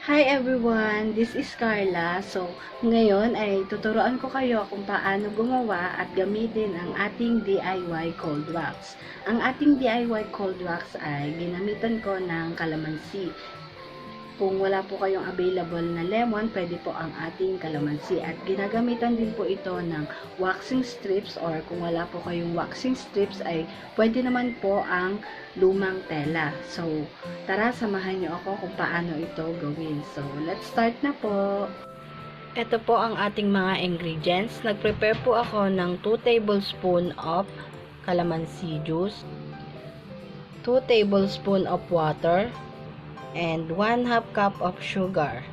Hi everyone, this is Carla. So, ngayon ay tuturuan ko kayo kung paano gumawa at gamitin ang ating DIY cold wax. Ang ating DIY cold wax ay ginamitan ko ng kalamansi. Kung wala po kayong available na lemon, pwede po ang ating kalamansi. At ginagamitan din po ito ng waxing strips, or kung wala po kayong waxing strips ay pwede naman po ang lumang tela. So, tara samahan nyo ako kung paano ito gawin. So, let's start na po. Ito po ang ating mga ingredients. Nag-prepare po ako ng 2 tablespoon of calamansi juice, 2 tablespoon of water, and 1/2 cup of sugar.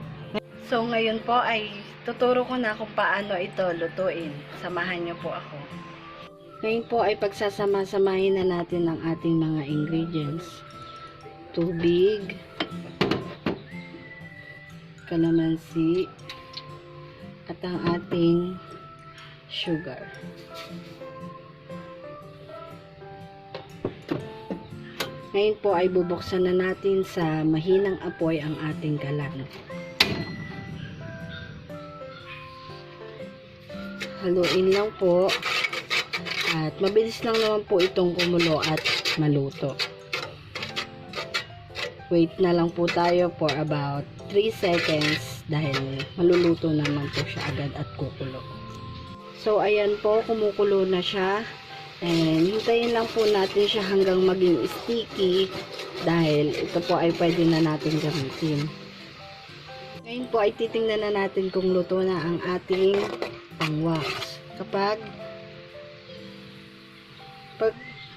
So, ngayon po ay tuturo ko na kung paano ito lutuin. Samahan niyo po ako. Ngayon po ay pagsasama-samahin na natin ang ating mga ingredients. Tubig, kalamansi, at ang ating sugar. Ngayon po ay bubuksan na natin sa mahinang apoy ang ating kalan. Haluin lang po at mabilis lang naman po itong kumulo at maluto. Wait na lang po tayo for about 3 seconds dahil maluluto naman po siya agad at kukulo. So ayan po, kumukulo na siya. And hintayin lang po natin siya hanggang maging sticky dahil ito po ay pwede na natin gamitin. Ngayon po ay titingnan na natin kung luto na ang ating pang-wax. Kapag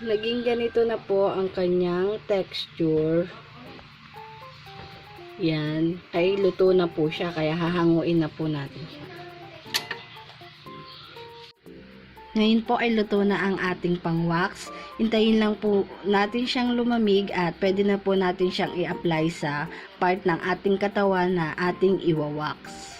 naging ganito na po ang kanyang texture, yan, ay luto na po siya, kaya hahanguin na po natin siya. Ngayon po ay luto na ang ating pang-wax. Hintayin lang po natin siyang lumamig at pwede na po natin siyang i-apply sa part ng ating katawan na ating iwa-wax.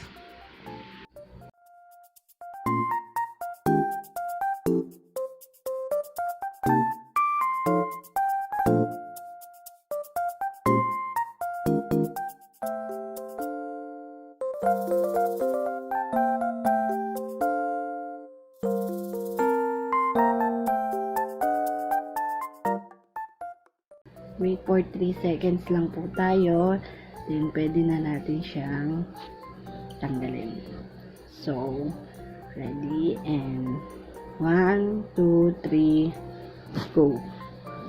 Wait for 3 seconds lang po tayo. Then, pwede na natin siyang tanggalin. So, ready? And 1, 2, 3, go!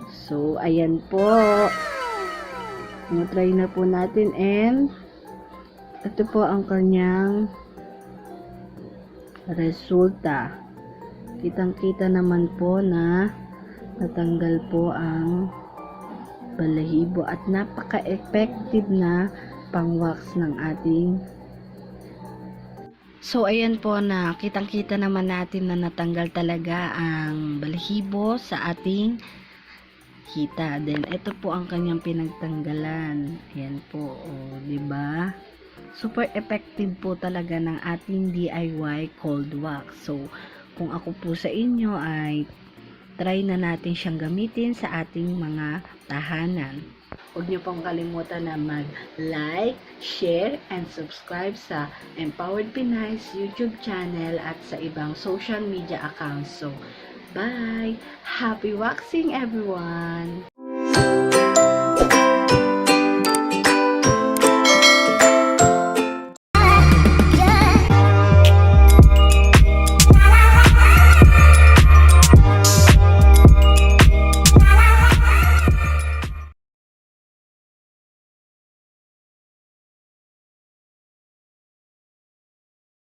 So, ayan po. Try na po natin. And, ito po ang kanyang resulta. Kitang-kita naman po na natanggal po ang balahibo at napaka-effective na pang-wax ng ating. So ayan po, na kitang-kita naman natin na natanggal talaga ang balahibo sa ating hita. Then ito po ang kanyang pinagtanggalan. Ayan po, oh, 'di ba? Super effective po talaga ng ating DIY cold wax. So kung ako po sa inyo ay try na natin siyang gamitin sa ating mga tahanan. Huwag niyo pong kalimutan na mag-like, share, and subscribe sa Empowered Pinay's YouTube channel at sa ibang social media accounts. So, bye! Happy waxing everyone!